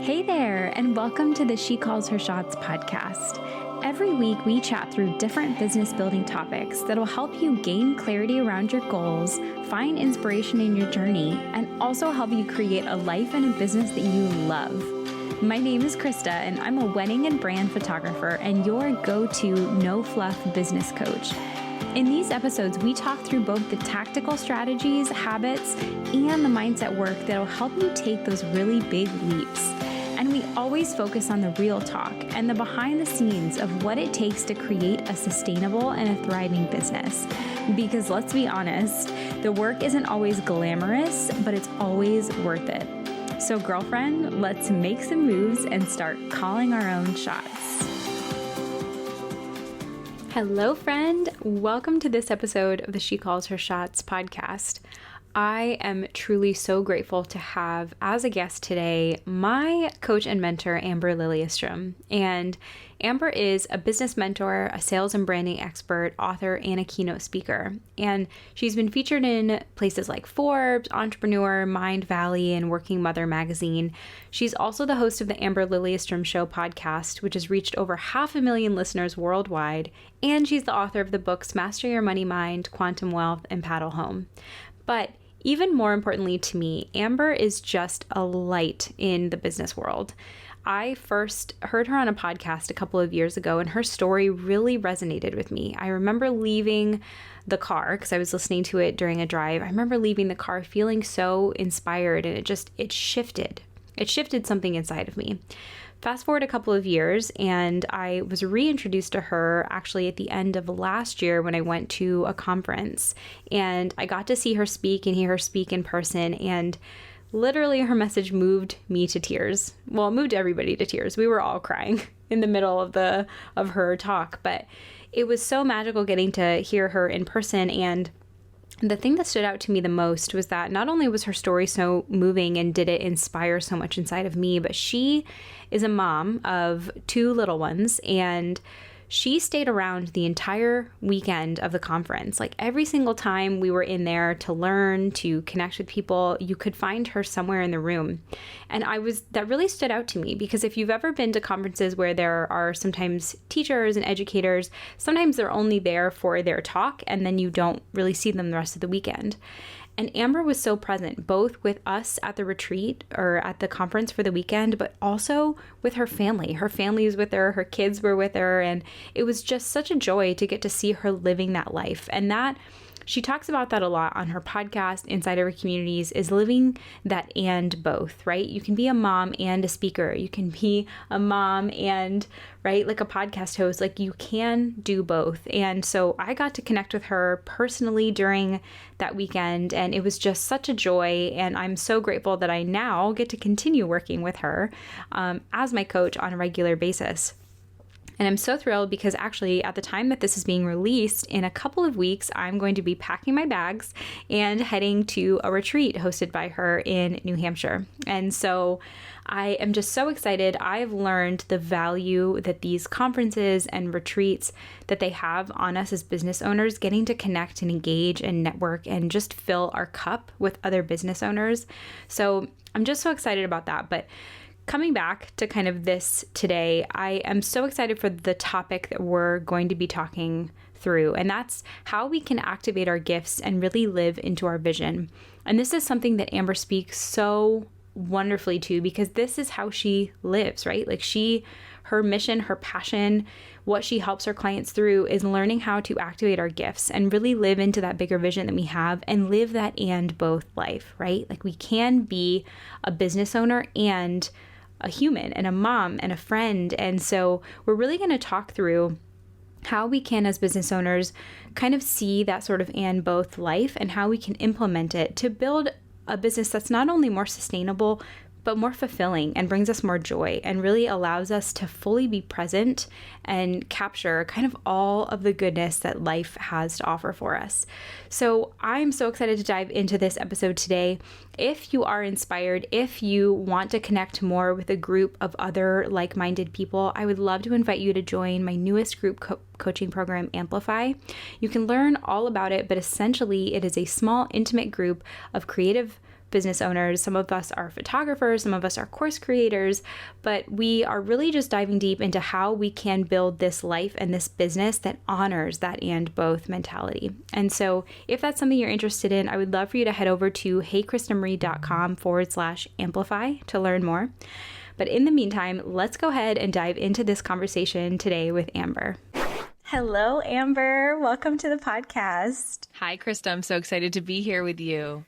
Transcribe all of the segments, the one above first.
Hey there, and welcome to the She Calls Her Shots podcast. Every week, we chat through different business building topics that will help you gain clarity around your goals, find inspiration in your journey, and also help you create a life and a business that you love. My name is Krista, and I'm a wedding and brand photographer and your go-to no-fluff business coach. In these episodes, we talk through both the tactical strategies, habits, and the mindset work that will help you take those really big leaps. And we always focus on the real talk and the behind the scenes of what it takes to create a sustainable and a thriving business. Because let's be honest, the work isn't always glamorous, but it's always worth it. So girlfriend, let's make some moves and start calling our own shots. Hello friend, welcome to this episode of the She Calls Her Shots podcast. I am truly so grateful to have as a guest today my coach and mentor, Amber Lilyestrom. And Amber is a business mentor, a sales and branding expert, author, and a keynote speaker. And she's been featured in places like Forbes, Entrepreneurial, Mind Valley, and Working Mother magazine. She's also the host of the Amber Lilyestrom Show podcast, which has reached over 500,000 listeners worldwide. And she's the author of the books Master Your Money Mind, Quantum Wealth, and Paddle Home. But even more importantly to me, Amber is just a light in the business world. I first heard her on a podcast a couple of years ago, and her story really resonated with me. I remember leaving the car because I was listening to it during a drive. I remember leaving the car feeling so inspired, and it shifted. It shifted something inside of me. Fast forward a couple of years, and I was reintroduced to her actually at the end of last year when I went to a conference, and I got to see her speak and hear her speak in person, and literally her message moved me to tears. Well, it moved everybody to tears. We were all crying in the middle of her talk, but it was so magical getting to hear her in person. And the thing that stood out to me the most was that not only was her story so moving and did it inspire so much inside of me, but she is a mom of 2 little ones, and she stayed around the entire weekend of the conference. Like every single time we were in there to learn, to connect with people, you could find her somewhere in the room. And that really stood out to me, because if you've ever been to conferences where there are sometimes teachers and educators, sometimes they're only there for their talk and then you don't really see them the rest of the weekend. And Amber was so present, both with us at the retreat or at the conference for the weekend, but also with her family. Her family was with her, her kids were with her, and it was just such a joy to get to see her living that life. And that she talks about that a lot on her podcast, Inside Our Communities, is living that and both, right? You can be a mom and a speaker. You can be a mom and, right, like a podcast host. Like you can do both. And so I got to connect with her personally during that weekend, and it was just such a joy. And I'm so grateful that I now get to continue working with her as my coach on a regular basis. And I'm so thrilled because actually at the time that this is being released, in a couple of weeks, I'm going to be packing my bags and heading to a retreat hosted by her in New Hampshire. And so I am just so excited. I've learned the value that these conferences and retreats that they have on us as business owners, getting to connect and engage and network and just fill our cup with other business owners. So I'm just so excited about that. But coming back to kind of this today, I am so excited for the topic that we're going to be talking through, and that's how we can activate our gifts and really live into our vision. And this is something that Amber speaks so wonderfully to, because this is how she lives, right? Like her mission, her passion, what she helps her clients through is learning how to activate our gifts and really live into that bigger vision that we have and live that and both life, right? Like we can be a business owner and a human and a mom and a friend. And so we're really going to talk through how we can, as business owners, kind of see that sort of and both life and how we can implement it to build a business that's not only more sustainable, but more fulfilling and brings us more joy and really allows us to fully be present and capture kind of all of the goodness that life has to offer for us. So I'm so excited to dive into this episode today. If you are inspired, if you want to connect more with a group of other like-minded people, I would love to invite you to join my newest group coaching program, Amplify. You can learn all about it, but essentially it is a small, intimate group of creative business owners. Some of us are photographers, some of us are course creators, but we are really just diving deep into how we can build this life and this business that honors that and both mentality. And so if that's something you're interested in, I would love for you to head over to heychristinamarie.com/amplify to learn more. But in the meantime, let's go ahead and dive into this conversation today with Amber. Hello, Amber. Welcome to the podcast. Hi, Krista. I'm so excited to be here with you.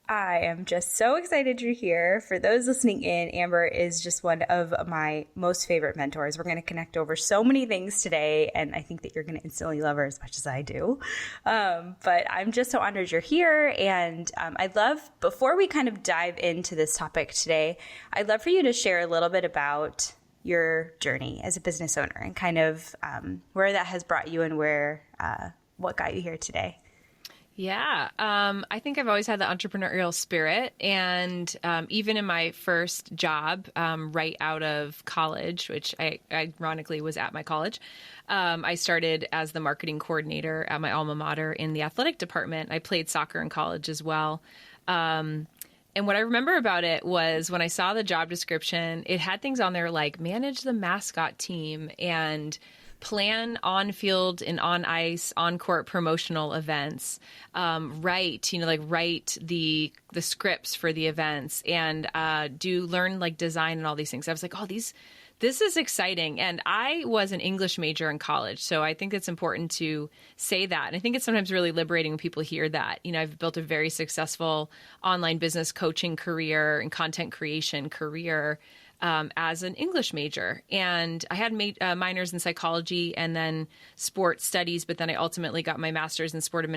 I am just so excited you're here. For those listening in, Amber is just one of my most favorite mentors. We're going to connect over so many things today, and I think that you're going to instantly love her as much as I do. But I'm just so honored you're here, and I'd love, before we kind of dive into this topic today, I'd love for you to share a little bit about your journey as a business owner and kind of where that has brought you and what got you here today. Yeah, I think I've always had the entrepreneurial spirit, and even in my first job right out of college, which I ironically was at my college, I started as the marketing coordinator at my alma mater in the athletic department. I played soccer in college as well. And what I remember about it was when I saw the job description, it had things on there like manage the mascot team and plan on-field and on-ice, on-court promotional events, write the scripts for the events, and learn like design and all these things. I was like, this is exciting. And I was an English major in college, so I think it's important to say that. And I think it's sometimes really liberating when people hear that. I've built a very successful online business coaching career and content creation career as an English major. And I had minors in psychology and then sports studies, but then I ultimately got my master's in sports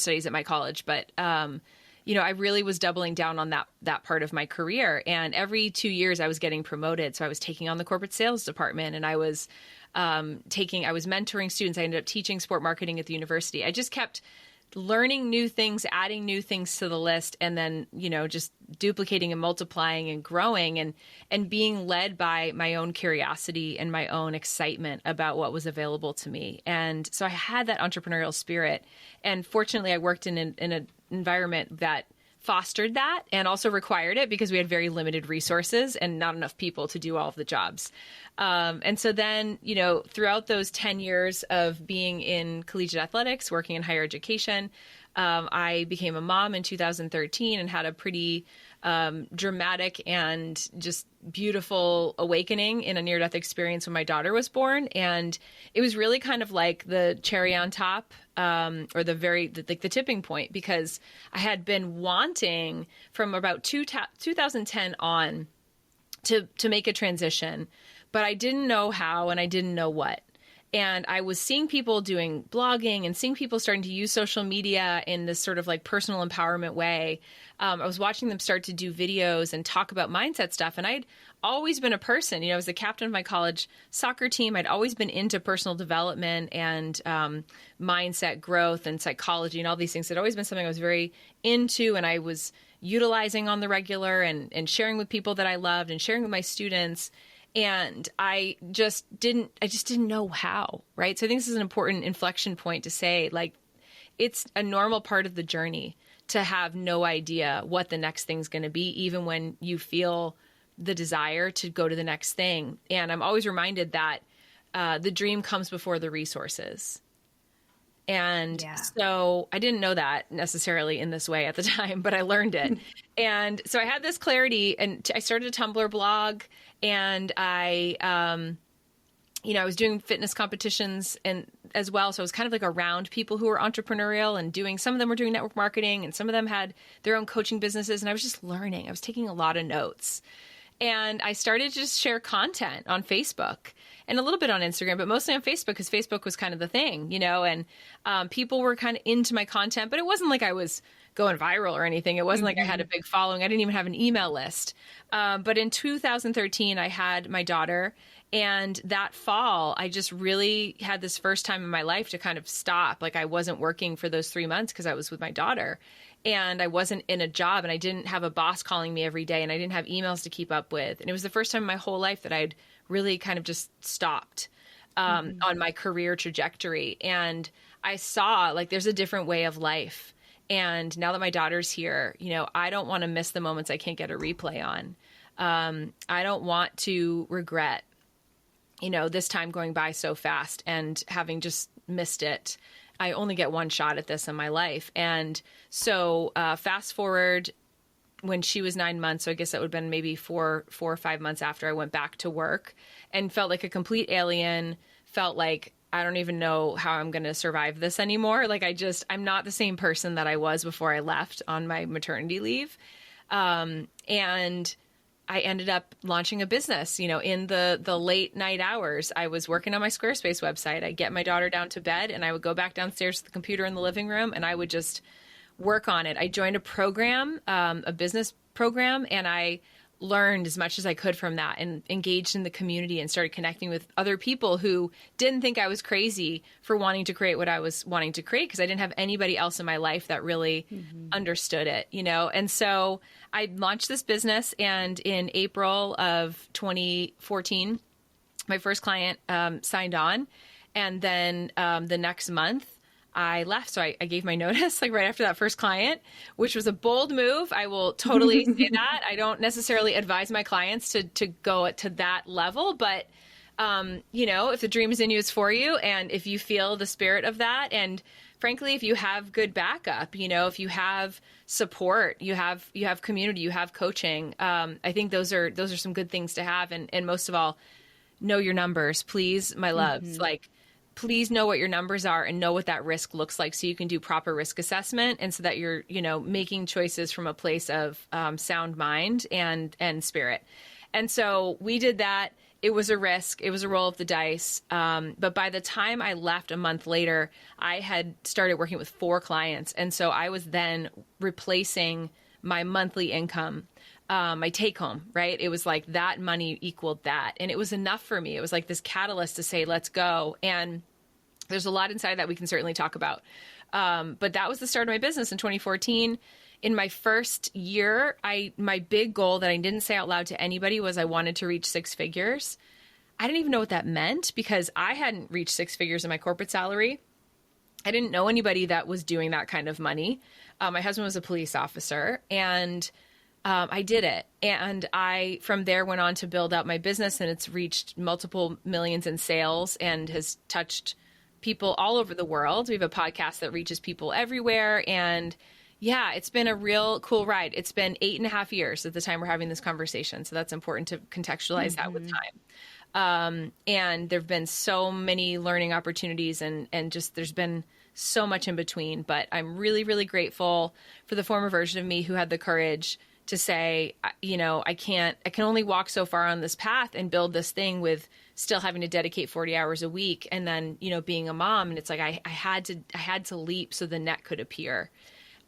studies at my college. But, I really was doubling down on that part of my career. And every 2 years I was getting promoted. So I was taking on the corporate sales department, and I was mentoring students. I ended up teaching sport marketing at the university. I just kept learning new things, adding new things to the list, and then, just duplicating and multiplying and growing and being led by my own curiosity and my own excitement about what was available to me. And so I had that entrepreneurial spirit. And fortunately, I worked in an environment that fostered that and also required it because we had very limited resources and not enough people to do all of the jobs. And so then, throughout those 10 years of being in collegiate athletics, working in higher education, I became a mom in 2013 and had a pretty dramatic and just beautiful awakening in a near-death experience when my daughter was born. And it was really kind of like the cherry on top, or the tipping point, because I had been wanting from about 2010 on to make a transition, but I didn't know how and I didn't know what. And I was seeing people doing blogging and seeing people starting to use social media in this sort of like personal empowerment way. I was watching them start to do videos and talk about mindset stuff. And I'd always been a person, I was the captain of my college soccer team. I'd always been into personal development and mindset growth and psychology and all these things. It had always been something I was very into, and I was utilizing on the regular and sharing with people that I loved and sharing with my students. And I just didn't know how, right? So I think this is an important inflection point to say, like, it's a normal part of the journey to have no idea what the next thing's going to be, even when you feel the desire to go to the next thing. And I'm always reminded that the dream comes before the resources. And so I didn't know that necessarily in this way at the time, but I learned it. And so I had this clarity, and I started a Tumblr blog, and I was doing fitness competitions and as well. So I was kind of like around people who were entrepreneurial and some of them were doing network marketing, and some of them had their own coaching businesses. And I was just learning. I was taking a lot of notes. And I started to just share content on Facebook and a little bit on Instagram, but mostly on Facebook, because Facebook was kind of the thing, and people were kind of into my content, but it wasn't like I was going viral or anything. It wasn't like I had a big following. I didn't even have an email list. But in 2013, I had my daughter, and that fall, I just really had this first time in my life to kind of stop. Like, I wasn't working for those 3 months because I was with my daughter. And I wasn't in a job, and I didn't have a boss calling me every day, and I didn't have emails to keep up with. And it was the first time in my whole life that I'd really kind of just stopped on my career trajectory. And I saw, like, there's a different way of life. And now that my daughter's here, I don't want to miss the moments I can't get a replay on. I don't want to regret, this time going by so fast and having just missed it. I only get one shot at this in my life. And so fast forward when she was 9 months, so I guess that would have been maybe four or 5 months after I went back to work, and felt like a complete alien, felt like I don't even know how I'm going to survive this anymore. Like I'm not the same person that I was before I left on my maternity leave. And I ended up launching a business, in the late night hours. I was working on my Squarespace website. I'd get my daughter down to bed and I would go back downstairs to the computer in the living room and I would just work on it. I joined a program, a business program, and I learned as much as I could from that and engaged in the community and started connecting with other people who didn't think I was crazy for wanting to create what I was wanting to create, because I didn't have anybody else in my life that really understood it, And so I launched this business, and in April of 2014, my first client signed on. And then the next month, I left. So I gave my notice like right after that first client, which was a bold move. I will totally say that. I don't necessarily advise my clients to go to that level, but if the dream is in you, it's for you. And if you feel the spirit of that, and frankly, if you have good backup, if you have support, you have community, you have coaching, I think those are some good things to have. And most of all, know your numbers, please, my loves. Please know what your numbers are and know what that risk looks like so you can do proper risk assessment, and so that you're, making choices from a place of sound mind and spirit. And so we did that. It was a risk. It was a roll of the dice. But by the time I left a month later, I had started working with 4 clients. And so I was then replacing my monthly income, my take home, right? It was like that money equaled that. And it was enough for me. It was like this catalyst to say, let's go. And there's a lot inside that we can certainly talk about. But that was the start of my business in 2014. In my first year, my big goal that I didn't say out loud to anybody was I wanted to reach 6 figures. I didn't even know what that meant because I hadn't reached 6 figures in my corporate salary. I didn't know anybody that was doing that kind of money. My husband was a police officer, and I did it. And I, from there, went on to build out my business, and it's reached multiple millions in sales and has touched people all over the world. We have a podcast that reaches people everywhere. And yeah, it's been a real cool ride. It's been 8.5 years at the time we're having this conversation. So that's important to contextualize that with time. And there've been so many learning opportunities and just there's been so much in between. But I'm really, really grateful for the former version of me who had the courage to say, I can only walk so far on this path and build this thing with still having to dedicate 40 hours a week. And then, being a mom, and it's like, I had to leap so the net could appear.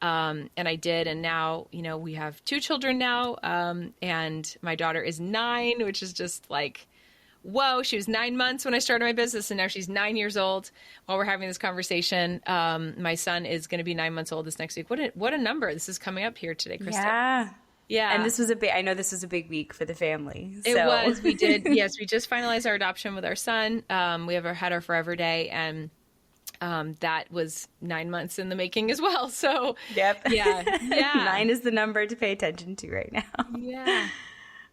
And I did. And now, we have 2 children now. And my daughter is 9, which is just like, whoa, she was 9 months when I started my business. And now she's 9 years old while we're having this conversation. My son is going to be 9 months old this next week. What a number. This is coming up here today, Krista. Yeah. Yeah. And I know this was a big week for the family. So. It was. We did. Yes. We just finalized our adoption with our son. We had our Forever Day, and that was 9 months in the making as well. So yep. Yeah. 9 is the number to pay attention to right now. Yeah.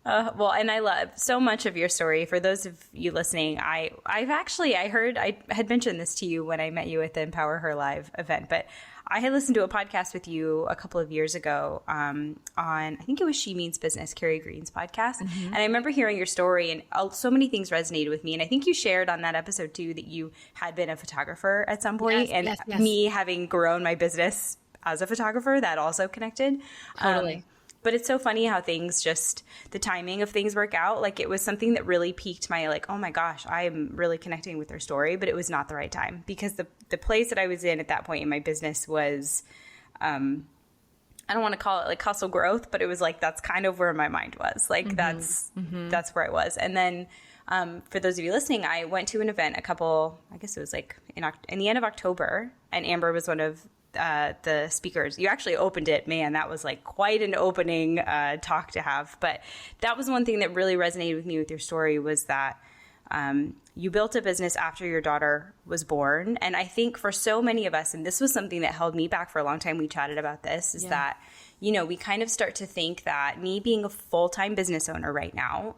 Well, and I love so much of your story. For those of you listening, I had mentioned this to you when I met you at the Empower Her Live event, but I had listened to a podcast with you a couple of years ago on, I think it was She Means Business, Carrie Green's podcast. Mm-hmm. And I remember hearing your story, and so many things resonated with me. And I think you shared on that episode too that you had been a photographer at some point. Yes, and me having grown my business as a photographer, that also connected. Totally. But it's so funny how things the timing of things work out. Like, it was something that really piqued my, oh my gosh, I am really connecting with their story, but it was not the right time because the place that I was in at that point in my business was, I don't want to call it like hustle growth, but it was like, that's kind of where my mind was. Like, that's where I was. And then, for those of you listening, I went to an event I guess it was like in the end of October, and Amber was one of the speakers. You actually opened it. Man, that was like quite an opening talk to have. But that was one thing that really resonated with me with your story was that You built a business after your daughter was born. And I think for so many of us, and this was something that held me back for a long time, we chatted about this, is that, you know, we kind of start to think that me being a full-time business owner right now,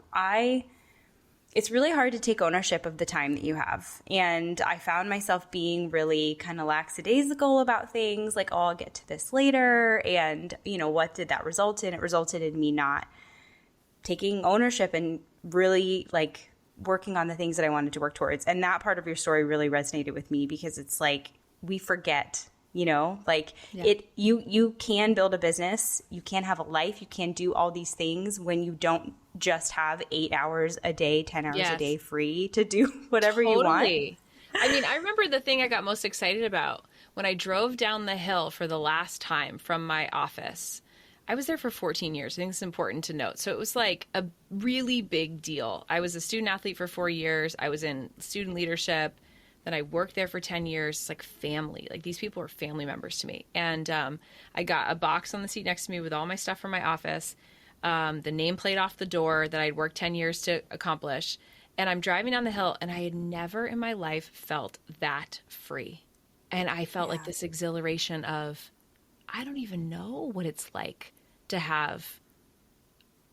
it's really hard to take ownership of the time that you have. And I found myself being really kind of lackadaisical about things, like, oh, I'll get to this later. And, you know, what did that result in? It resulted in me not taking ownership and really like working on the things that I wanted to work towards. And that part of your story really resonated with me, because it's like we forget, you know, like you can build a business, you can have a life, you can do all these things when you don't just have 8 hours a day, 10 hours a day free to do whatever you want. I mean, I remember the thing I got most excited about when I drove down the hill for the last time from my office. I was there for 14 years. I think it's important to note. So it was like a really big deal. I was a student athlete for 4 years. I was in student leadership. Then I worked there for 10 years. It's like family. Like these people are family members to me. And I got a box on the seat next to me with all my stuff from my office, the nameplate off the door that I'd worked 10 years to accomplish. And I'm driving down the hill, and I had never in my life felt that free. And I felt like this exhilaration of, I don't even know what it's like to have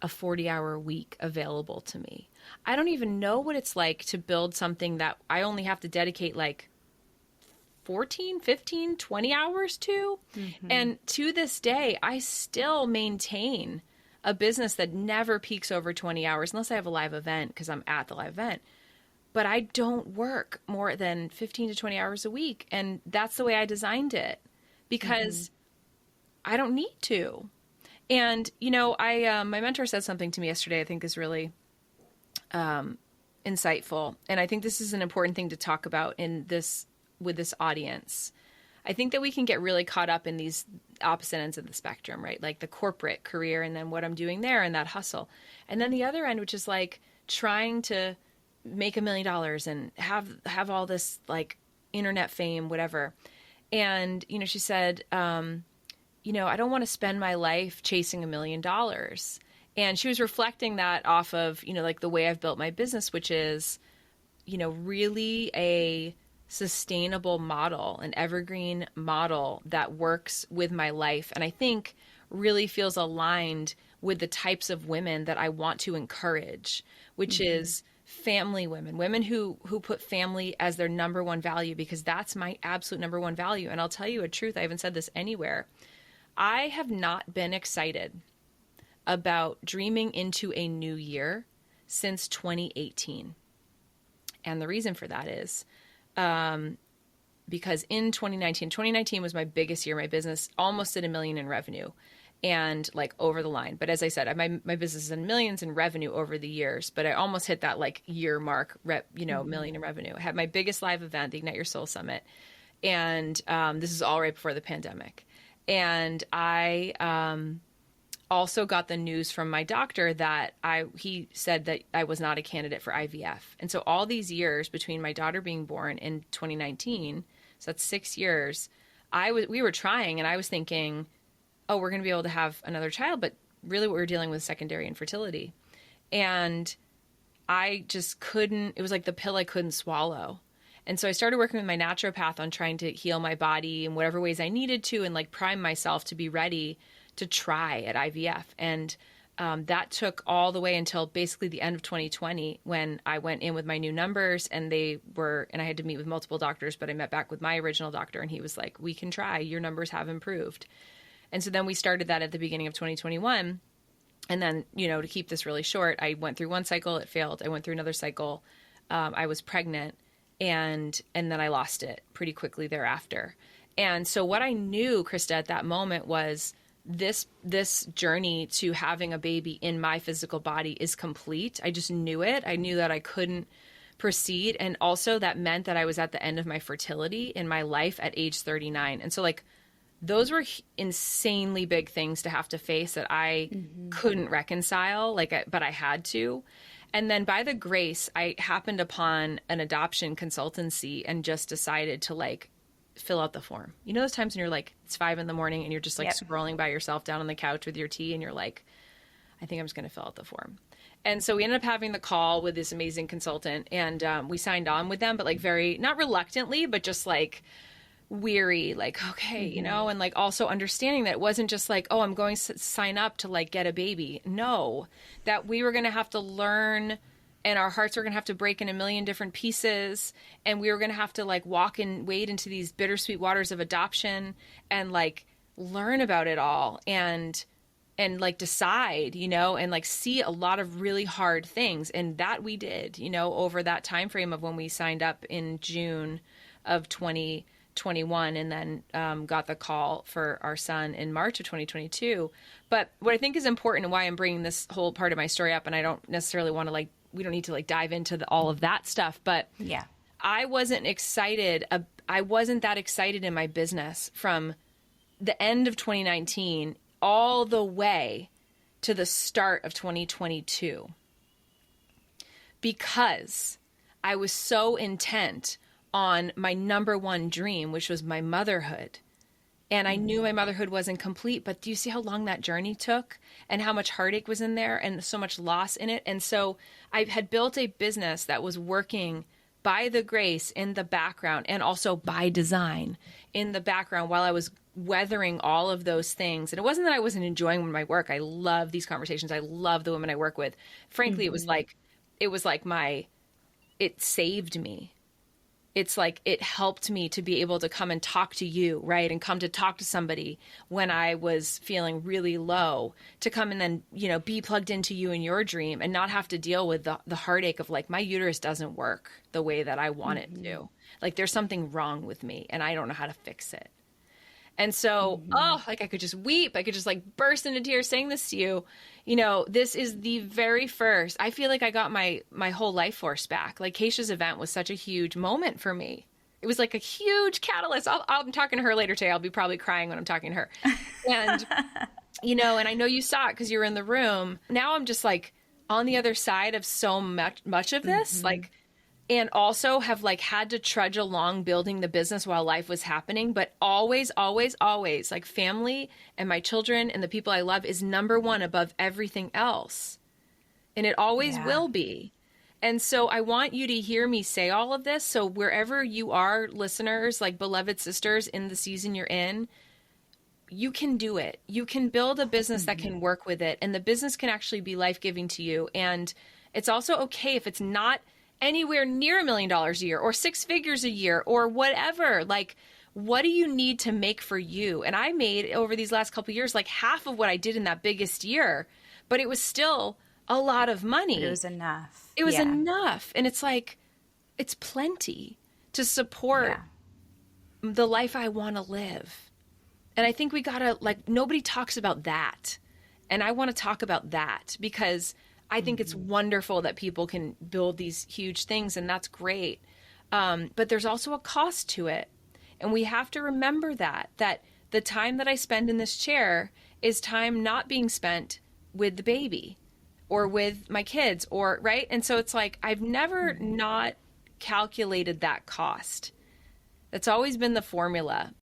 a 40-hour week available to me. I don't even know what it's like to build something that I only have to dedicate like 14, 15, 20 hours to. Mm-hmm. And to this day, I still maintain a business that never peaks over 20 hours unless I have a live event, because I'm at the live event. But I don't work more than 15 to 20 hours a week. And that's the way I designed it, because I don't need to. And, you know, my mentor said something to me yesterday I think is really insightful. And I think this is an important thing to talk about with this audience. I think that we can get really caught up in these opposite ends of the spectrum, right? Like the corporate career and then what I'm doing there and that hustle. And then the other end, which is like trying to make $1 million and have all this like internet fame, whatever. And, you know, she said, you know, I don't want to spend my life chasing $1 million. And she was reflecting that off of, you know, like the way I've built my business, which is, you know, really a sustainable model, an evergreen model that works with my life. And I think really feels aligned with the types of women that I want to encourage, which is family women who put family as their number one value, because that's my absolute number one value. And I'll tell you a truth. I haven't said this anywhere. I have not been excited about dreaming into a new year since 2018. And the reason for that is because in 2019 was my biggest year. My business almost did $1 million in revenue and like over the line. But as I said, my business is in millions in revenue over the years, but I almost hit that like year mark, million in revenue. I had my biggest live event, the Ignite Your Soul Summit. And this is all right before the pandemic. And I also got the news from my doctor that he said that I was not a candidate for IVF. And so all these years between my daughter being born in 2019, so that's 6 years, we were trying, and I was thinking, oh, we're going to be able to have another child. But really what we were dealing with is secondary infertility. And I just couldn't, it was like the pill I couldn't swallow. And so I started working with my naturopath on trying to heal my body in whatever ways I needed to, and like prime myself to be ready to try at IVF. And that took all the way until basically the end of 2020, when I went in with my new numbers, and and I had to meet with multiple doctors, but I met back with my original doctor, and he was like, we can try, your numbers have improved. And so then we started that at the beginning of 2021. And then, you know, to keep this really short, I went through one cycle, it failed. I went through another cycle. I was pregnant, and then I lost it pretty quickly thereafter. And so what I knew, Krista, at that moment was this journey to having a baby in my physical body is complete. I just knew it. I knew that I couldn't proceed. And also that meant that I was at the end of my fertility in my life at age 39. And so like, those were insanely big things to have to face that I couldn't reconcile, but I had to. And then by the grace, I happened upon an adoption consultancy and just decided to like fill out the form. You know those times when you're like, it's 5 a.m. and you're just like scrolling by yourself down on the couch with your tea, and you're like, I think I'm just going to fill out the form. And so we ended up having the call with this amazing consultant, and we signed on with them, but like very, not reluctantly, but just like weary, like, okay, you know, and like also understanding that it wasn't just like, oh, I'm going to sign up to like get a baby. No, that we were going to have to learn, and our hearts were going to have to break in a million different pieces. And we were going to have to like walk and wade into these bittersweet waters of adoption and like learn about it all and like decide, you know, and like see a lot of really hard things. And that we did, you know, over that time frame of when we signed up in June of 2021 and then got the call for our son in March of 2022. But what I think is important and why I'm bringing this whole part of my story up, and I don't necessarily want to like, we don't need to like dive into all of that stuff, but yeah, I wasn't excited. I wasn't that excited in my business from the end of 2019 all the way to the start of 2022 because I was so intent on my number one dream, which was my motherhood. And I knew my motherhood wasn't complete, but do you see how long that journey took and how much heartache was in there and so much loss in it? And so I had built a business that was working by the grace in the background and also by design in the background while I was weathering all of those things. And it wasn't that I wasn't enjoying my work. I love these conversations. I love the women I work with. Frankly, it was like it saved me. It's like it helped me to be able to come and talk to you, right? And come to talk to somebody when I was feeling really low, to come and then, you know, be plugged into you in your dream and not have to deal with the heartache of like, my uterus doesn't work the way that I want it to. Like there's something wrong with me and I don't know how to fix it. And so, like I could just weep. I could just like burst into tears saying this to you. You know, this is the very first, I feel like I got my whole life force back. Like Keisha's event was such a huge moment for me. It was like a huge catalyst. I'm talking to her later today. I'll be probably crying when I'm talking to her. And, you know, and I know you saw it because you were in the room. Now I'm just like on the other side of so much of this, like, and also have like had to trudge along building the business while life was happening. But always, always, always like family and my children and the people I love is number one above everything else. And it always will be. And so I want you to hear me say all of this. So wherever you are, listeners, like beloved sisters in the season you're in, you can do it. You can build a business that can work with it. And the business can actually be life-giving to you. And it's also okay if it's not anywhere near $1 million a year or 6 figures a year or whatever. Like, what do you need to make for you? And I made over these last couple of years, like half of what I did in that biggest year, but it was still a lot of money. But it was enough. It was enough. And it's like, it's plenty to support the life I want to live. And I think we gotta, like, nobody talks about that. And I want to talk about that because I think it's wonderful that people can build these huge things, and that's great. But there's also a cost to it. And we have to remember that the time that I spend in this chair is time not being spent with the baby or with my kids or, right? And so it's like, I've never not calculated that cost. That's always been the formula.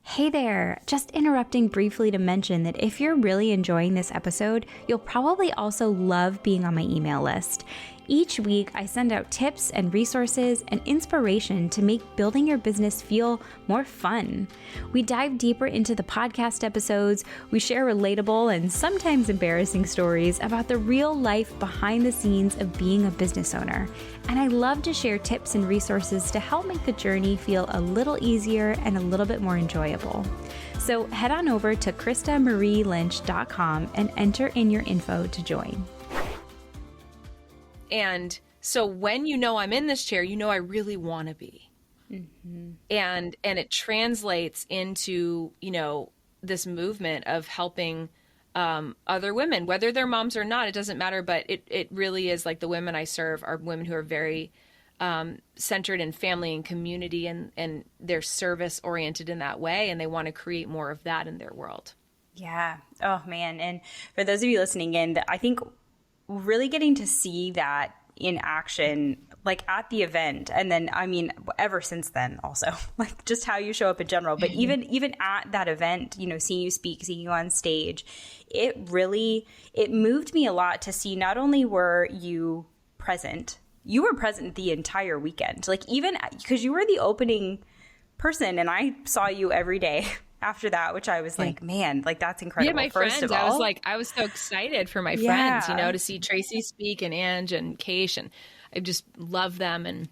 Hey there, just interrupting briefly to mention that if you're really enjoying this episode, you'll probably also love being on my email list. Each week, I send out tips and resources and inspiration to make building your business feel more fun. We dive deeper into the podcast episodes, we share relatable and sometimes embarrassing stories about the real life behind the scenes of being a business owner. And I love to share tips and resources to help make the journey feel a little easier and a little bit more enjoyable. So head on over to KristaMarieLynch.com and enter in your info to join. And so when you know I'm in this chair, you know I really want to be. And it translates into, you know, this movement of helping other women, whether they're moms or not, it doesn't matter. But it really is like the women I serve are women who are very centered in family and community, and they're service oriented in that way. And they want to create more of that in their world. Yeah. Oh, man. And for those of you listening in, I think really getting to see that in action like at the event, and then I mean ever since then also, like just how you show up in general, but even at that event, you know, seeing you speak, seeing you on stage, it moved me a lot to see not only were you present, you were present the entire weekend, like even because you were the opening person and I saw you every day after that, which I was like, man, like that's incredible. Yeah, my First friends, of all, I was so excited for my friends, you know, to see Tracy speak and Ange and Keish, and I just love them, and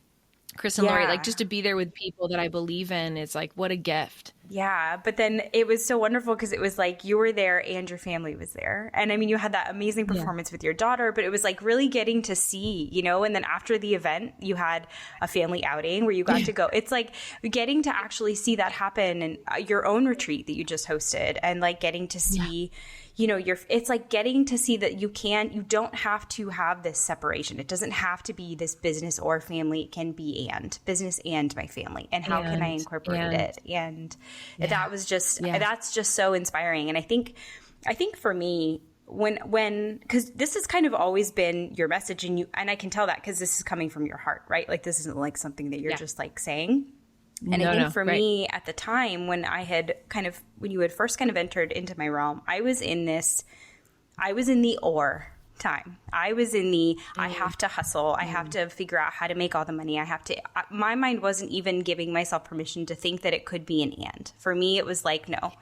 Chris and Lori, like just to be there with people that I believe in, it's like, what a gift. Yeah. But then it was so wonderful because it was like you were there and your family was there. And I mean, you had that amazing performance with your daughter, but it was like really getting to see, you know, and then after the event, you had a family outing where you got to go. It's like getting to actually see that happen, and your own retreat that you just hosted, and like getting to see, you know, it's like getting to see that you don't have to have this separation. It doesn't have to be this business or family. It can be business and my family. And how can I incorporate it? And that was just, that's just so inspiring. And I think for me, because this has kind of always been your message, and I can tell that because this is coming from your heart, right? Like this isn't like something that you're just like saying. And I think for me at the time when you had first kind of entered into my realm, I was in the or time. I was in the, I have to hustle. I have to figure out how to make all the money. My mind wasn't even giving myself permission to think that it could be an and. For me, it was like, no,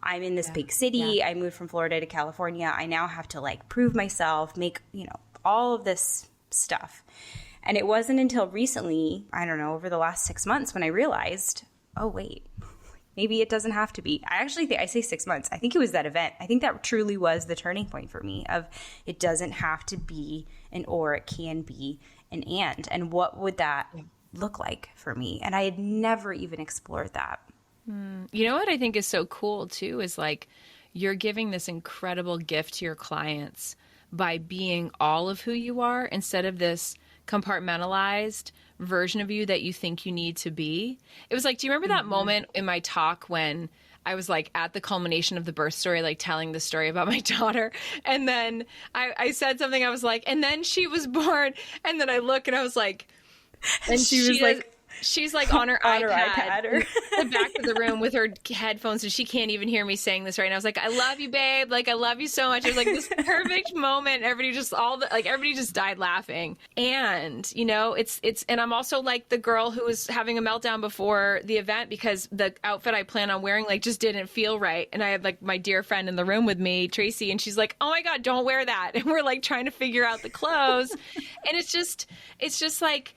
I'm in this big city. I moved from Florida to California. I now have to like prove myself, make, you know, all of this stuff. And it wasn't until recently, I don't know, over the last 6 months when I realized, oh, wait, maybe it doesn't have to be. I actually think, I say 6 months, I think it was that event. I think that truly was the turning point for me of it doesn't have to be an or, it can be an and. And what would that look like for me? And I had never even explored that. You know what I think is so cool too is like you're giving this incredible gift to your clients by being all of who you are instead of this compartmentalized version of you that you think you need to be. It was like, do you remember that moment in my talk when I was like at the culmination of the birth story, like telling the story about my daughter? And then I said something, I was like, and then she was born. And then I look and I was like, and she was like, she's like on her iPad or the back of the room with her headphones, and she can't even hear me saying this right now. I was like, I love you, babe. Like, I love you so much. It was like this perfect moment. Everybody just died laughing. And, you know, and I'm also like the girl who was having a meltdown before the event because the outfit I plan on wearing, like, just didn't feel right. And I had like my dear friend in the room with me, Tracy, and she's like, oh my God, don't wear that. And we're like trying to figure out the clothes. And it's just like,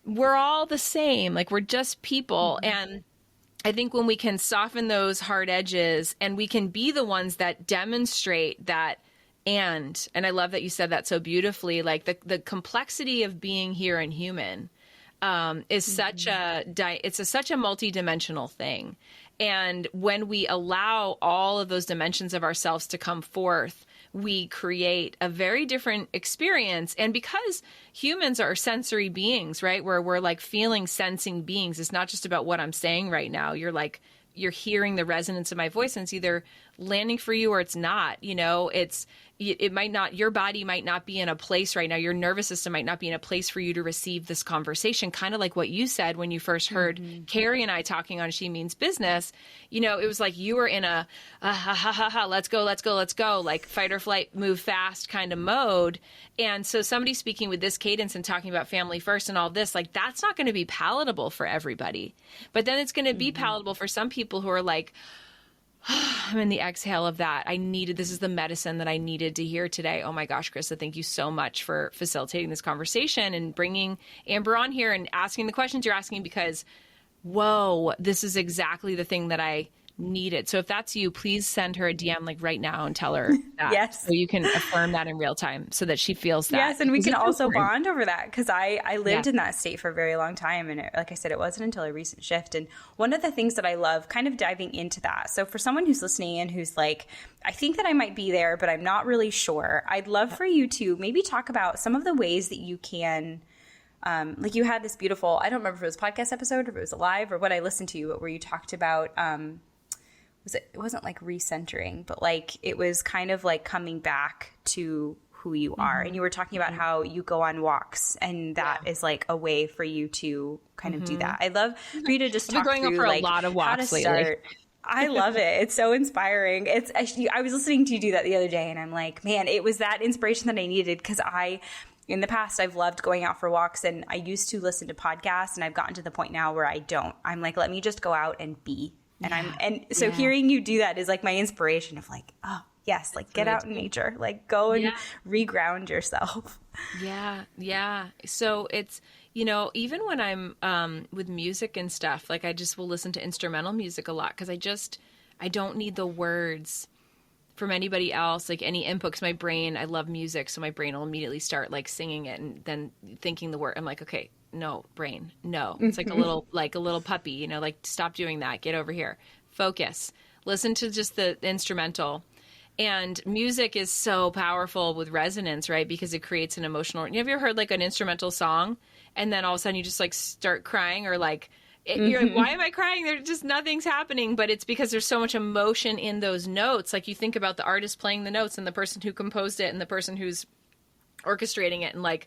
we're all the same. Like, we're just people. And I think when we can soften those hard edges and we can be the ones that demonstrate that, and I love that you said that so beautifully, like the complexity of being here and human is such a multidimensional thing. And when we allow all of those dimensions of ourselves to come forth, we create a very different experience. And because humans are sensory beings, right, where we're like feeling, sensing beings, it's not just about what I'm saying right now. You're hearing the resonance of my voice, and it's either landing for you or it's not. You know, it might not, your body might not be in a place right now. Your nervous system might not be in a place for you to receive this conversation. Kind of like what you said when you first heard Carrie and I talking on She Means Business. You know, it was like you were in a let's go, like fight or flight, move fast kind of mode. And so somebody speaking with this cadence and talking about family first and all this, like that's not going to be palatable for everybody. But then it's going to be palatable for some people who are like, I'm in the exhale of that. This is the medicine that I needed to hear today. Oh my gosh, Krista, thank you so much for facilitating this conversation and bringing Amber on here and asking the questions you're asking, because, whoa, this is exactly the thing that I needed. So if that's you, please send her a DM like right now and tell her that. Yes. So you can affirm that in real time so that she feels that. Yes, and we can also bond over that, because I lived in that state for a very long time. And like I said, it wasn't until a recent shift. And one of the things that I love kind of diving into that. So for someone who's listening and who's like, I think that I might be there, but I'm not really sure. I'd love for you to maybe talk about some of the ways that you can like you had this beautiful, I don't remember if it was a podcast episode or if it was a live or what I listened to, but where you talked about it wasn't like recentering, but like it was kind of like coming back to who you are. And you were talking about how you go on walks, and that is like a way for you to kind of do that. I'd love for you to just talk going through for like a lot of walks how to lately. start. I love it. It's so inspiring. It's actually, I was listening to you do that the other day, and I'm like, man, it was that inspiration that I needed, because in the past, I've loved going out for walks, and I used to listen to podcasts, and I've gotten to the point now where I don't. I'm like, let me just go out and be. And so hearing you do that is like my inspiration of like, oh yes, like get out in nature, like go and reground yourself. Yeah. So it's, even when I'm with music and stuff, like I just will listen to instrumental music a lot, because I don't need the words from anybody else, like any input, because my brain, I love music, so my brain will immediately start like singing it and then thinking the word. I'm like, okay, no, brain, no. It's like a little puppy, like stop doing that, get over here, focus, listen to just the instrumental. And music is so powerful with resonance, right? Because it creates an emotional. Have you ever heard like an instrumental song and then all of a sudden you just like start crying, or like you're like, why am I crying? There's just nothing's happening, but it's because there's so much emotion in those notes. Like you think about the artist playing the notes and the person who composed it and the person who's orchestrating it and like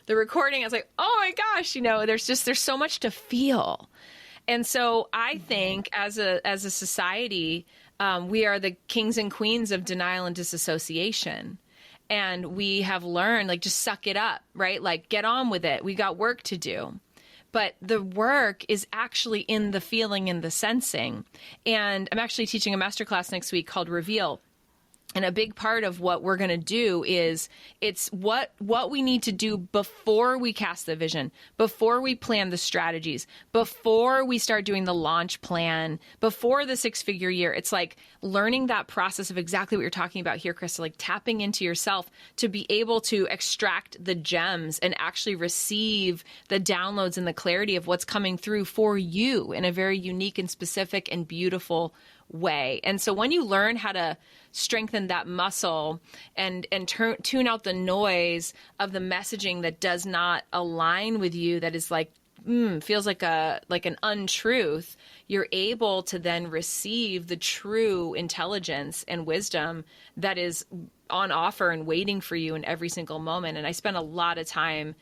the recording. It's like, oh my gosh, there's so much to feel. And so I think as a society, we are the kings and queens of denial and disassociation. And we have learned, like, just suck it up, right? Like, get on with it. We got work to do. But the work is actually in the feeling and the sensing. And I'm actually teaching a masterclass next week called Reveal. And a big part of what we're going to do is it's what we need to do before we cast the vision, before we plan the strategies, before we start doing the launch plan, before the 6-figure year. It's like learning that process of exactly what you're talking about here, Krista, like tapping into yourself to be able to extract the gems and actually receive the downloads and the clarity of what's coming through for you in a very unique and specific and beautiful way. And so when you learn how to strengthen that muscle and tune out the noise of the messaging that does not align with you, that is like feels like an untruth, you're able to then receive the true intelligence and wisdom that is on offer and waiting for you in every single moment. And I spend a lot of time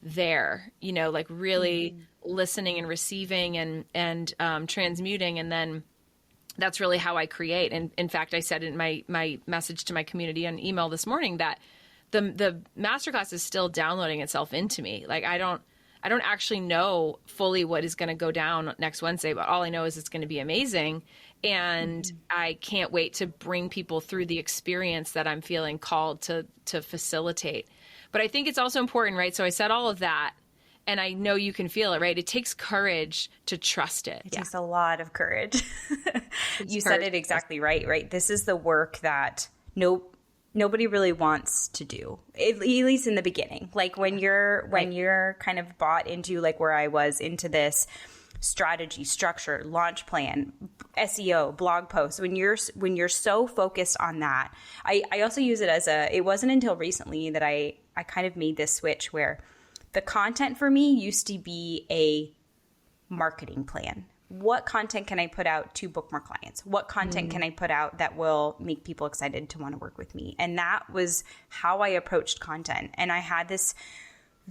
there, like really listening and receiving and transmuting, and then that's really how I create. And in fact, I said in my message to my community on email this morning that the masterclass is still downloading itself into me. Like I don't actually know fully what is going to go down next Wednesday, but all I know is it's going to be amazing. And I can't wait to bring people through the experience that I'm feeling called to facilitate. But I think it's also important, right? So I said all of that, and I know you can feel it, right? It takes courage to trust it. It takes a lot of courage. You said it exactly right? This is the work that nobody really wants to do, at least in the beginning. Like when you're kind of bought into, like where I was, into this strategy, structure, launch plan, SEO, blog posts, when you're so focused on that. I also use it as it wasn't until recently that I kind of made this switch where the content for me used to be a marketing plan. What content can I put out to book more clients? What content can I put out that will make people excited to want to work with me? And that was how I approached content. And I had this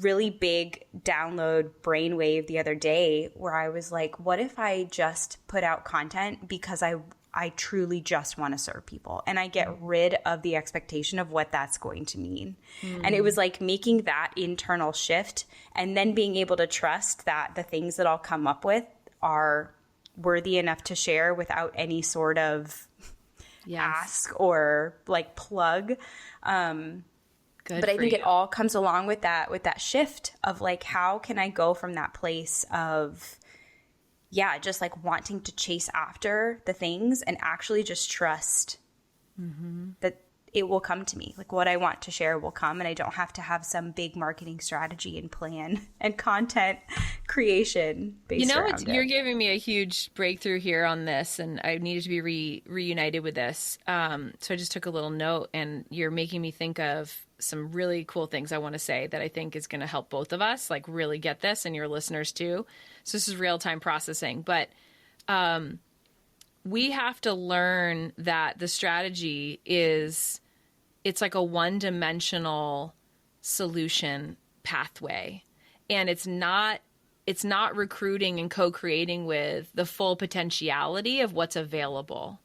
really big download brainwave the other day where I was like, what if I just put out content because I truly just want to serve people, and I get rid of the expectation of what that's going to mean. And it was like making that internal shift and then being able to trust that the things that I'll come up with are worthy enough to share without any sort of ask or like plug. But I think it all comes along with that shift of like, how can I go from that place of just like wanting to chase after the things and actually just trust that it will come to me. Like what I want to share will come, and I don't have to have some big marketing strategy and plan and content creation based around it. You're giving me a huge breakthrough here on this, and I needed to be reunited with this. So I just took a little note, and you're making me think of some really cool things I want to say that I think is going to help both of us, like really get this, and your listeners too. So this is real-time processing. But we have to learn that the strategy is it's like a one-dimensional solution pathway. And it's not recruiting and co-creating with the full potentiality of what's available.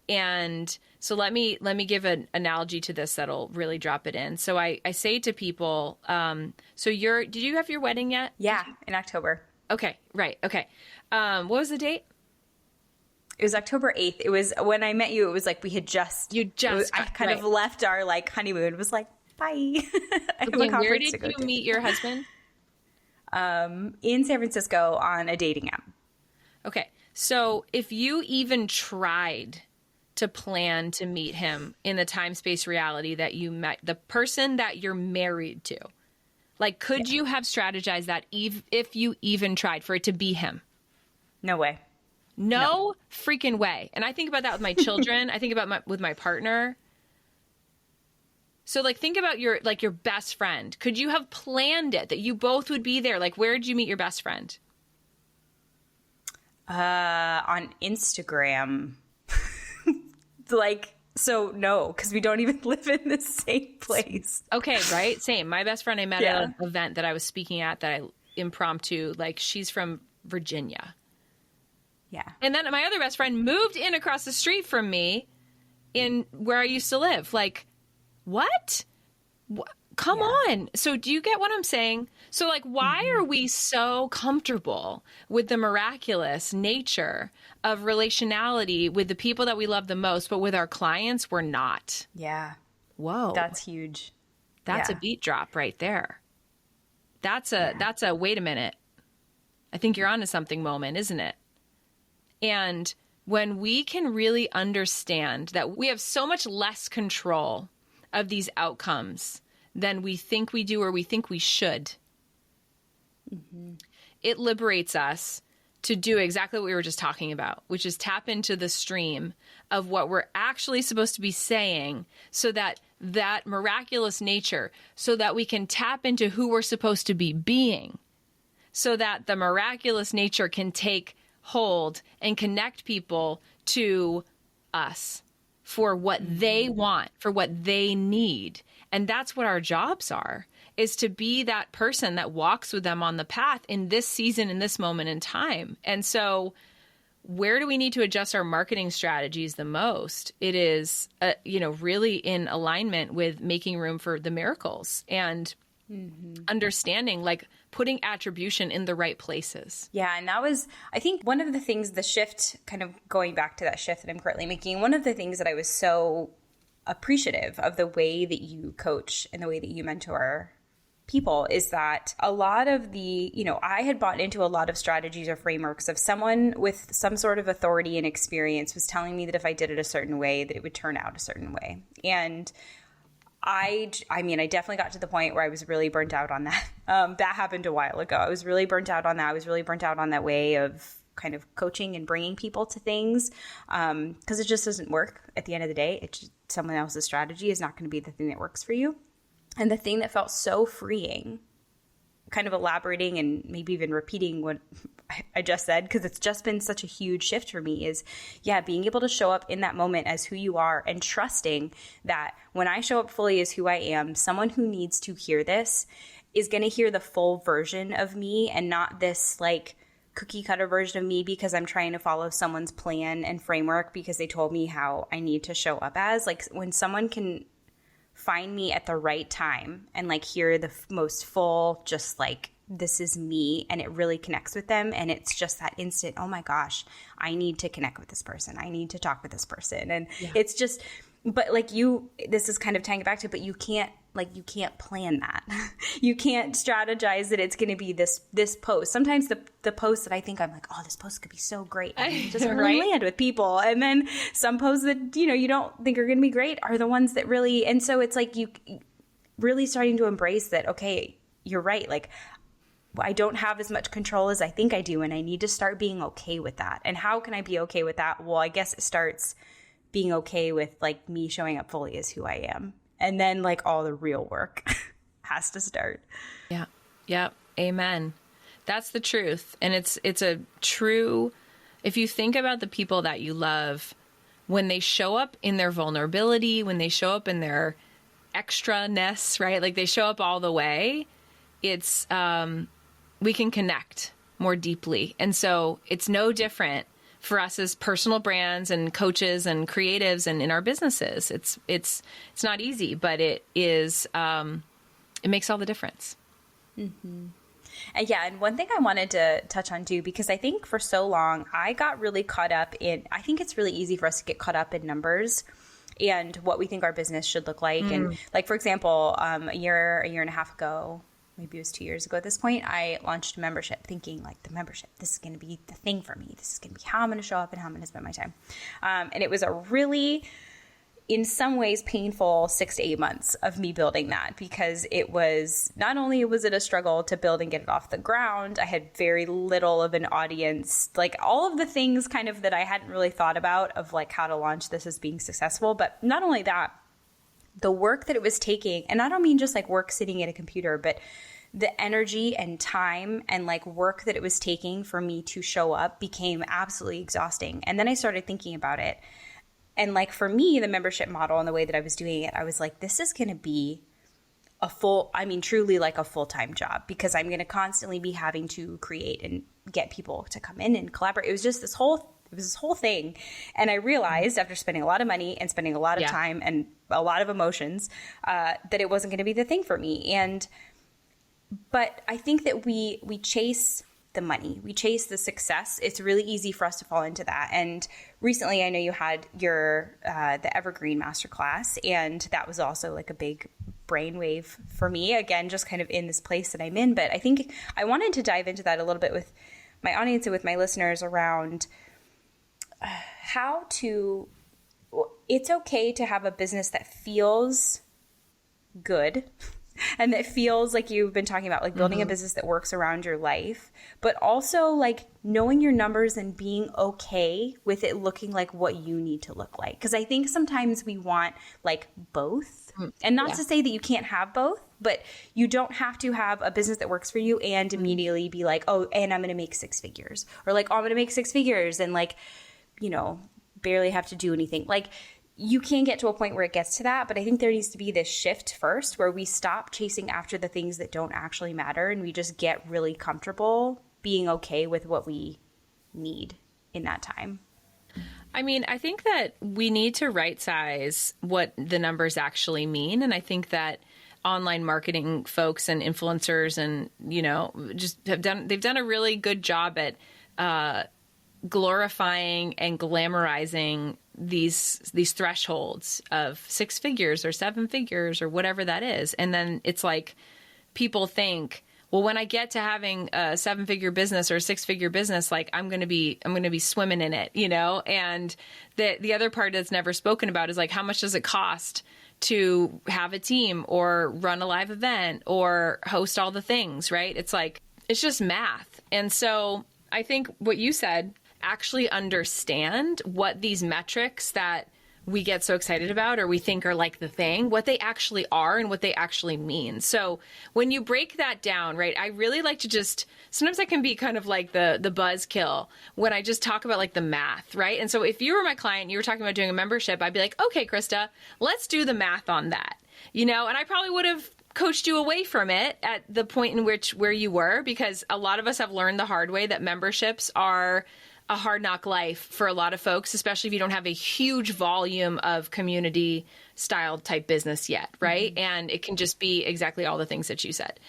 And so let me give an analogy to this that'll really drop it in. So I say to people, did you have your wedding yet? Yeah, in October. Okay, right. Okay. What was the date? It was October 8th. It was when I met you. It was like we had just. I kind of left our like honeymoon. It was like, bye. I have a conference where to did go you to. meet your husband? In San Francisco on a dating app. Okay. So if you even tried to plan to meet him in the time space reality that you met the person that you're married to, like, could you have strategized that if you even tried for it to be him? No way. No freaking way. And I think about that with my children. I think about with my partner. So like, think about your best friend. Could you have planned it that you both would be there? Like, where did you meet your best friend? On Instagram. So no, because we don't even live in the same place. Okay, right? Same. My best friend I met at an event that I was speaking at that I impromptu, like, she's from Virginia. Yeah. And then my other best friend moved in across the street from me in where I used to live. Like, what? Come on. So do you get what I'm saying? So like, why are we so comfortable with the miraculous nature of relationality with the people that we love the most, but with our clients, we're not? Yeah. Whoa. That's huge. That's a beat drop right there. That's a wait a minute. I think you're onto something moment, isn't it? And when we can really understand that we have so much less control of these outcomes than we think we do or we think we should, it liberates us to do exactly what we were just talking about, which is tap into the stream of what we're actually supposed to be saying, so that miraculous nature, so that we can tap into who we're supposed to be being, so that the miraculous nature can take hold and connect people to us for what they want, for what they need. And that's what our jobs are, is to be that person that walks with them on the path in this season, in this moment in time. And so where do we need to adjust our marketing strategies the most? It is, really in alignment with making room for the miracles and understanding, like, putting attribution in the right places. Yeah. And that was, I think, one of the things, the shift, kind of going back to that shift that I'm currently making, one of the things that I was so appreciative of the way that you coach and the way that you mentor people is that a lot of the, I had bought into a lot of strategies or frameworks of someone with some sort of authority and experience was telling me that if I did it a certain way, that it would turn out a certain way. And I definitely got to the point where I was really burnt out on that. That happened a while ago. I was really burnt out on that. I was really burnt out on that way of kind of coaching and bringing people to things, because it just doesn't work at the end of the day. It's just, someone else's strategy is not going to be the thing that works for you. And the thing that felt so freeing, kind of elaborating and maybe even repeating what I just said, because it's just been such a huge shift for me, is, being able to show up in that moment as who you are and trusting that when I show up fully as who I am, someone who needs to hear this is going to hear the full version of me and not this like cookie cutter version of me because I'm trying to follow someone's plan and framework because they told me how I need to show up as. Like, when someone can find me at the right time and like hear the most full, just like, this is me, and it really connects with them, and it's just that instant, oh my gosh, I need to connect with this person, I need to talk with this person. And it's just, but like, this is kind of tying it back to, but you can't plan that. You can't strategize that it's going to be this post. Sometimes the posts that I think I'm like, oh, this post could be so great, and it doesn't really land with people. And then some posts that, you don't think are going to be great are the ones that really, and so it's like you really starting to embrace that, okay, you're right. Like, I don't have as much control as I think I do, and I need to start being okay with that. And how can I be okay with that? Well, I guess it starts being okay with like me showing up fully as who I am. And then like all the real work has to start. Yeah. Yeah. Amen. That's the truth. And it's a true, if you think about the people that you love, when they show up in their vulnerability, when they show up in their extra-ness, right? Like they show up all the way. It's, we can connect more deeply. And so it's no different for us as personal brands and coaches and creatives and in our businesses. It's not easy, but it is, it makes all the difference. Mm-hmm. And yeah, and one thing I wanted to touch on too, because I think for so long I got really caught up in, I think it's really easy for us to get caught up in numbers and what we think our business should look like. And like, for example, a year and a half ago, maybe it was 2 years ago at this point, I launched a membership thinking like the membership, this is going to be the thing for me. This is going to be how I'm going to show up and how I'm going to spend my time. And it was a really, in some ways, painful 6 to 8 months of me building that, because it was, not only was it a struggle to build and get it off the ground, I had very little of an audience, like all of the things kind of that I hadn't really thought about of like how to launch this as being successful. But not only that, the work that it was taking, and I don't mean just like work sitting at a computer, but the energy and time and like work that it was taking for me to show up became absolutely exhausting. And then I started thinking about it. And like for me, the membership model and the way that I was doing it, I was like, this is going to be truly like a full-time job, because I'm going to constantly be having to create and get people to come in and collaborate. It was just this whole thing. And I realized after spending a lot of money and spending a lot of time and a lot of emotions, that it wasn't going to be the thing for me. But I think that we chase the money, we chase the success. It's really easy for us to fall into that. And recently, I know you had your the Evergreen Masterclass, and that was also like a big brainwave for me. Again, just kind of in this place that I'm in. But I think I wanted to dive into that a little bit with my audience and with my listeners around how to. It's okay to have a business that feels good. And that feels like you've been talking about, like building a business that works around your life, but also like knowing your numbers and being okay with it looking like what you need to look like. Because I think sometimes we want like both, and not to say that you can't have both, but you don't have to have a business that works for you and immediately be like, oh, and I'm going to make 6 figures, or like, oh, I'm going to make 6 figures and like, you know, barely have to do anything. Like, you can get to a point where it gets to that, but I think there needs to be this shift first where we stop chasing after the things that don't actually matter, and we just get really comfortable being okay with what we need in that time. I mean, I think that we need to right size what the numbers actually mean. And I think that online marketing folks and influencers and, you know, they've done a really good job at glorifying and glamorizing these thresholds of 6 figures or 7 figures or whatever that is. And then it's like people think, well, when I get to having a 7-figure business or a 6-figure business, like I'm going to be swimming in it, you know? And the other part that's never spoken about is like, how much does it cost to have a team or run a live event or host all the things, right? It's like, it's just math. And so I think what you said, actually understand what these metrics that we get so excited about or we think are like the thing, what they actually are and what they actually mean. So when you break that down, right, I really like to just, sometimes I can be kind of like the buzzkill when I just talk about like the math, right? And so if you were my client and you were talking about doing a membership, I'd be like, okay, Krista, let's do the math on that, you know? And I probably would have coached you away from it at the point in where you were, because a lot of us have learned the hard way that memberships are a hard knock life for a lot of folks, especially if you don't have a huge volume of community style type business yet, right? Mm-hmm. And it can just be exactly all the things that you said.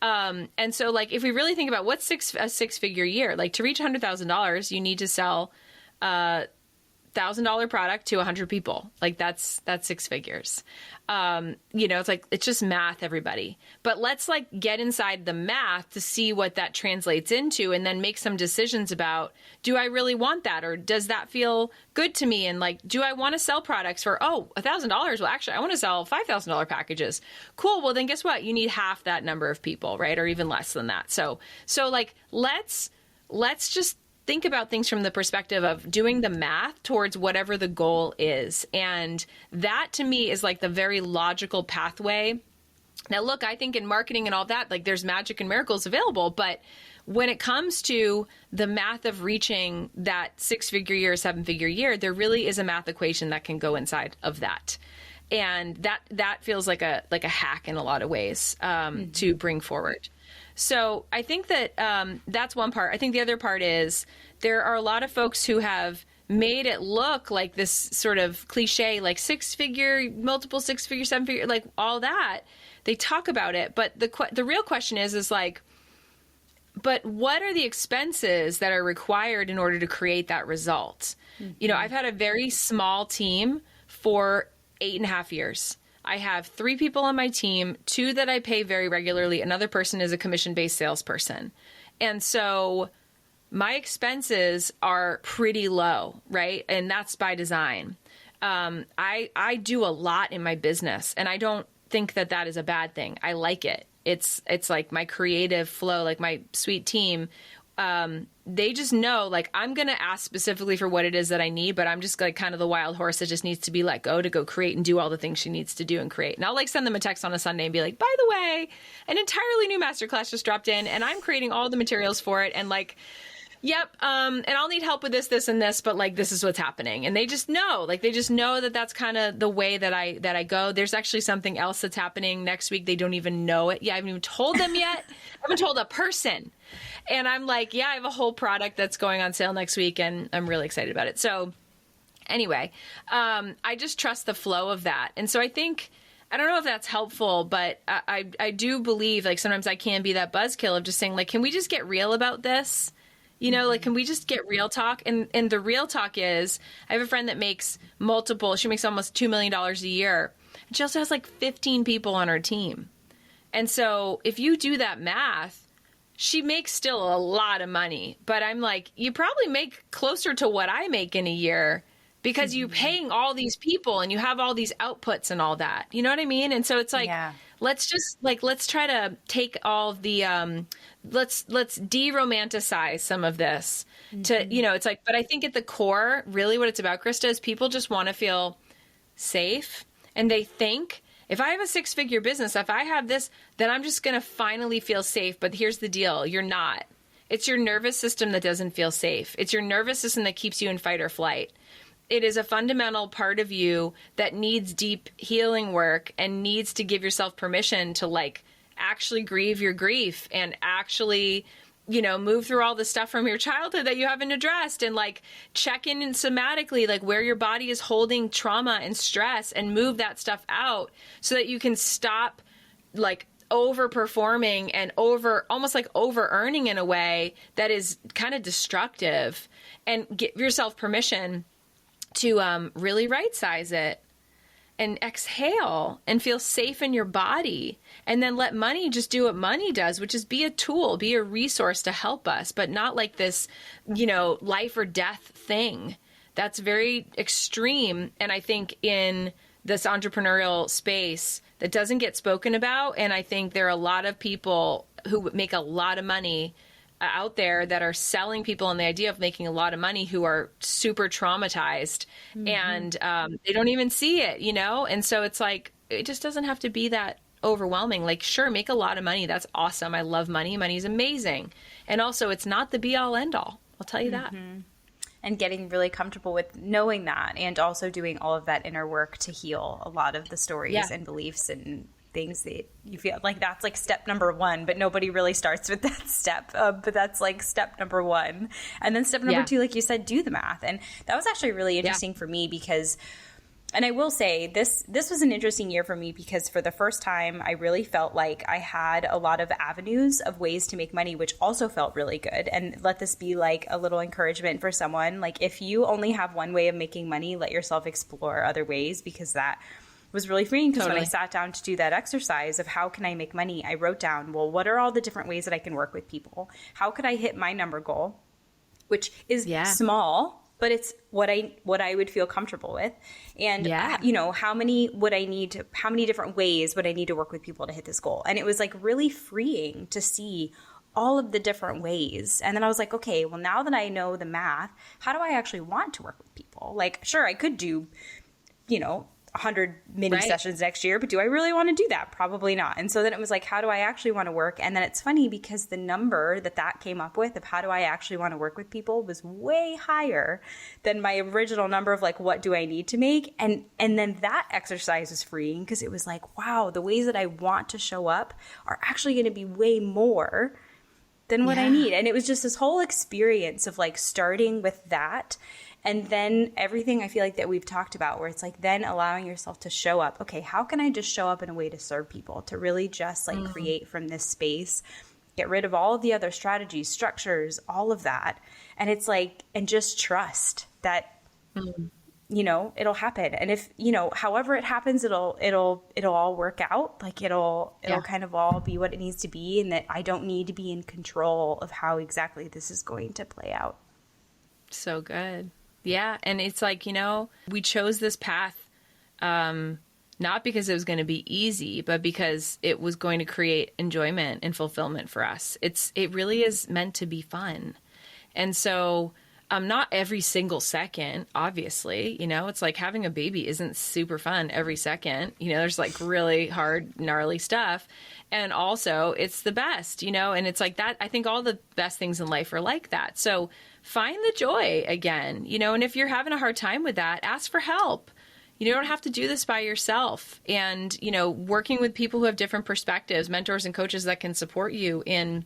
And so like, if we really think about what's a 6-figure year, like to reach $100,000, you need to sell $1,000 product to 100 people. Like that's 6 figures. You know, it's like, it's just math, everybody. But let's like get inside the math to see what that translates into and then make some decisions about, do I really want that? Or does that feel good to me? And like, do I want to sell products for, $1,000? Well, actually, I want to sell $5,000 packages. Cool. Well, then guess what? You need half that number of people, right? Or even less than that. So like, let's just think about things from the perspective of doing the math towards whatever the goal is. And that to me is like the very logical pathway. Now, look, I think in marketing and all that, like there's magic and miracles available. But when it comes to the math of reaching that 6-figure year, 7-figure year, there really is a math equation that can go inside of that. And that feels like a hack in a lot of ways to bring forward. So I think that that's one part. I think the other part is there are a lot of folks who have made it look like this sort of cliche, like 6-figure, multiple 6-figure, 7-figure, like all that. They talk about it, but the real question is like, but what are the expenses that are required in order to create that result? You know, I've had a very small team for 8.5 years. I have 3 people on my team, 2 that I pay very regularly. Another person is a commission-based salesperson. And so my expenses are pretty low, right? And that's by design. I do a lot in my business, and I don't think that is a bad thing. I like it. It's like my creative flow, like my sweet team. They just know, like, I'm going to ask specifically for what it is that I need, but I'm just like kind of the wild horse that just needs to be let go to go create and do all the things she needs to do and create. And I'll like send them a text on a Sunday and be like, by the way, an entirely new masterclass just dropped in and I'm creating all the materials for it. And like, yep. And I'll need help with this, and this, but like, this is what's happening. And they just know, like, they just know that that's kind of the way that I go. There's actually something else that's happening next week. They don't even know it. Yeah. I haven't even told them yet. I haven't told a person. And I'm like, yeah, I have a whole product that's going on sale next week and I'm really excited about it. So anyway, I just trust the flow of that. And so I think, I don't know if that's helpful, but I do believe, like, sometimes I can be that buzzkill of just saying, like, can we just get real about this? You know, like, can we just get real talk? And the real talk is, I have a friend that makes she makes almost $2 million a year. And she also has like 15 people on her team. And so if you do that math, she makes still a lot of money. But I'm like, you probably make closer to what I make in a year because you're paying all these people and you have all these outputs and all that. You know what I mean? And so it's like, let's just like, let's try to take all the, let's de-romanticize some of this to, you know, it's like, but I think at the core, really what it's about, Krista, is people just want to feel safe. And they think, if I have a 6-figure business, if I have this, then I'm just going to finally feel safe. But here's the deal. You're not. It's your nervous system that doesn't feel safe. It's your nervous system that keeps you in fight or flight. It is a fundamental part of you that needs deep healing work and needs to give yourself permission to, like, actually grieve your grief and actually, you know, move through all the stuff from your childhood that you haven't addressed and, like, check in and somatically, like, where your body is holding trauma and stress and move that stuff out so that you can stop, like, overperforming and almost like over earning in a way that is kind of destructive, and give yourself permission to really right size it and exhale and feel safe in your body, and then let money just do what money does, which is be a tool, be a resource to help us, but not like this, you know, life or death thing. That's very extreme. And I think in this entrepreneurial space that doesn't get spoken about. And I think there are a lot of people who make a lot of money out there that are selling people on the idea of making a lot of money who are super traumatized and they don't even see it, you know? And so it's like, it just doesn't have to be that overwhelming. Like, sure, make a lot of money. That's awesome. I love money. Money's amazing. And also, it's not the be all end all. I'll tell you that. And getting really comfortable with knowing that, and also doing all of that inner work to heal a lot of the stories and beliefs and things that you feel like that's like step number 1, but nobody really starts with that step. But that's like step number 1. And then step number 2, like you said, do the math. And that was actually really interesting for me because, and I will say this was an interesting year for me because for the first time, I really felt like I had a lot of avenues of ways to make money, which also felt really good. And let this be like a little encouragement for someone. Like, if you only have one way of making money, let yourself explore other ways, because that was really freeing. Because when I sat down to do that exercise of how can I make money, I wrote down, well, what are all the different ways that I can work with people? How could I hit my number goal, which is small, but it's what I would feel comfortable with. And, you know, how many different ways would I need to work with people to hit this goal? And it was like really freeing to see all of the different ways. And then I was like, okay, well, now that I know the math, how do I actually want to work with people? Like, sure, I could do, you know, 100 mini sessions next year, but do I really want to do that? Probably not. And so then it was like, how do I actually want to work? And then it's funny because the number that came up with of how do I actually want to work with people was way higher than my original number of like, what do I need to make? And then that exercise was freeing because it was like, wow, the ways that I want to show up are actually going to be way more than what I need. And it was just this whole experience of like starting with that. And then everything I feel like that we've talked about where it's like then allowing yourself to show up. Okay, how can I just show up in a way to serve people, to really just like create from this space, get rid of all of the other strategies, structures, all of that. And it's like, and just trust that, you know, it'll happen. And if, you know, however it happens, it'll all work out. Like it'll kind of all be what it needs to be. And that I don't need to be in control of how exactly this is going to play out. So good. Yeah. And it's like, you know, we chose this path, not because it was going to be easy, but because it was going to create enjoyment and fulfillment for us. It really is meant to be fun. And so, not every single second, obviously, you know, it's like having a baby isn't super fun every second. You know, there's like really hard, gnarly stuff. And also it's the best, you know, and it's like that. I think all the best things in life are like that. So find the joy again, you know, and if you're having a hard time with that, ask for help. You don't have to do this by yourself. And, you know, working with people who have different perspectives, mentors and coaches that can support you in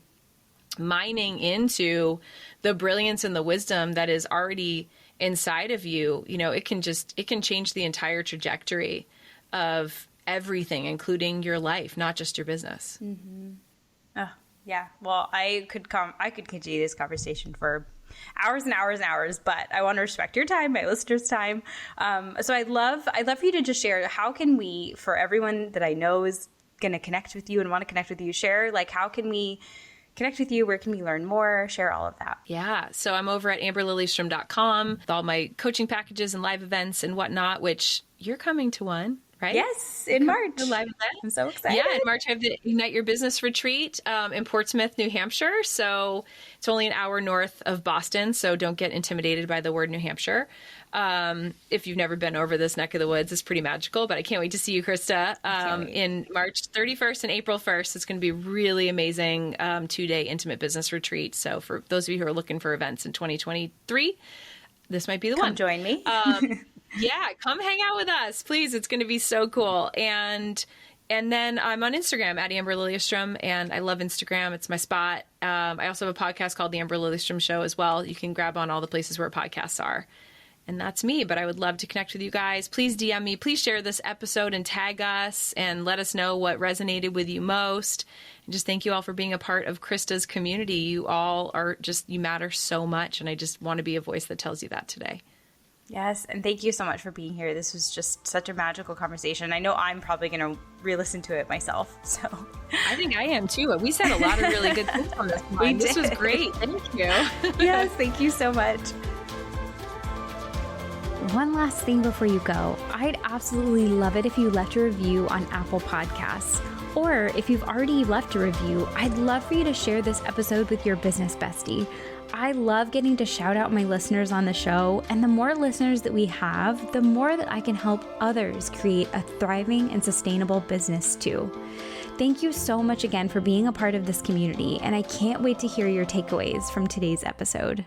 mining into the brilliance and the wisdom that is already inside of you, you know, it can change the entire trajectory of everything, including your life, not just your business. Mm-hmm. Oh, yeah. Well, I could continue this conversation for hours and hours and hours, but I want to respect your time, my listeners' time. So I'd love for you to just share, how can we, for everyone that I know is going to connect with you and want to connect with you, share, like, how can we connect with you? Where can we learn more? Share all of that. Yeah. So I'm over at amberlilyestrom.com with all my coaching packages and live events and whatnot, which you're coming to one, right? Yes, in March. The live event. I'm so excited. Yeah, in March I have the Ignite Your Business Retreat in Portsmouth, New Hampshire. So it's only an hour north of Boston, so don't get intimidated by the word New Hampshire. If you've never been over this neck of the woods, it's pretty magical, but I can't wait to see you, Krista, in March 31st and April 1st. It's going to be really amazing 2-day intimate business retreat. So for those of you who are looking for events in 2023, this might be the one. Come join me. Yeah, come hang out with us, please. It's going to be so cool. And then I'm on Instagram at Amber Lilyestrom, and I love Instagram. It's my spot. I also have a podcast called The Amber Lilyestrom Show as well. You can grab on all the places where podcasts are. And that's me, but I would love to connect with you guys. Please DM me. Please share this episode and tag us and let us know what resonated with you most. And just thank you all for being a part of Krista's community. You all are you matter so much, and I just want to be a voice that tells you that today. Yes, and thank you so much for being here. This was just such a magical conversation. I know I'm probably going to re-listen to it myself. So I think I am too. We said a lot of really good things on this one. This was great. Thank you. Yes, thank you so much. One last thing before you go. I'd absolutely love it if you left a review on Apple Podcasts. Or if you've already left a review, I'd love for you to share this episode with your business bestie. I love getting to shout out my listeners on the show, and the more listeners that we have, the more that I can help others create a thriving and sustainable business too. Thank you so much again for being a part of this community, and I can't wait to hear your takeaways from today's episode.